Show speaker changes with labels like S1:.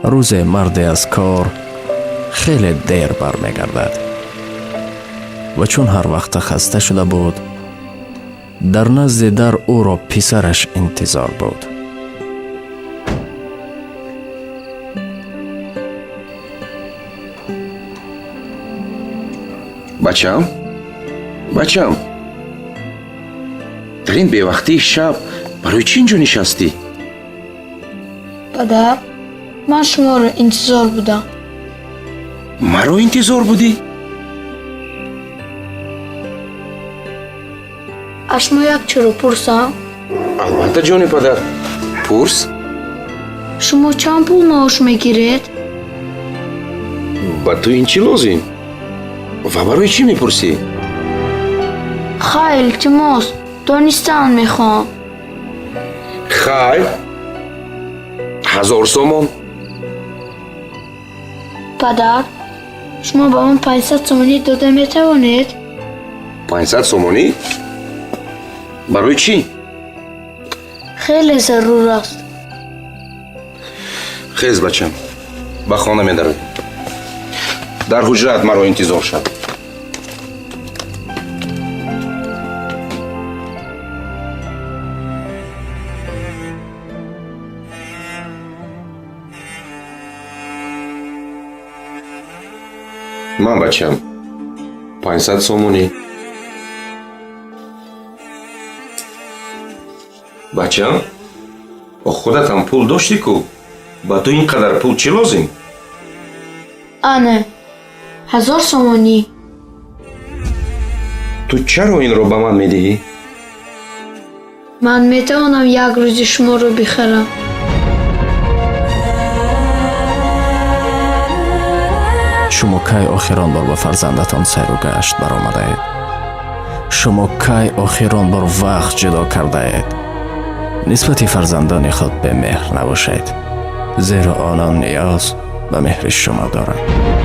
S1: روزه مردی از کار خیلی دیر برمیگردد و چون هر وقت خسته شده بود در نزد در او را پسرش انتظار بود.
S2: بچم در این بیوقتی شب برای چی اینجا نشستی؟
S3: پدر، من شما رو انتظار بودم.
S2: مرا انتظار بودی؟
S3: از شما یک چرا پرسم؟
S2: البته جان پدر، پرس.
S3: شما چند پول معاش میگیرید؟
S2: با تو این چی لازم؟ و برای چی میپرسی؟
S3: خیلی التماس دانستن میخوام.
S2: خیلی 1000 سومون.
S3: پدر، شما به من 500 سومانی داده میتوانید؟
S2: 500 سومانی؟ برای چی؟
S3: خیلی ضرور است.
S2: خیز بچم، به خانه میدرویم. در حجرت مرا انتظار شد. من بچم 500 سومونی. بچم خودت هم پول داشتی کو؟ با تو اینقدر پول چی لازم؟
S3: آنه 1000 سومانی.
S2: تو چرا این رو به من میدهی؟
S3: من میتوانم یک روز شما رو بخرم.
S1: شما کی آخران بار با فرزندتان سیر و گشت برآمده اید؟ شما کی آخران بار وقت جدا کرده اید؟ نسبت فرزندان خود به مهر نباشید، زیرا آنان نیاز به مهر شما دارند.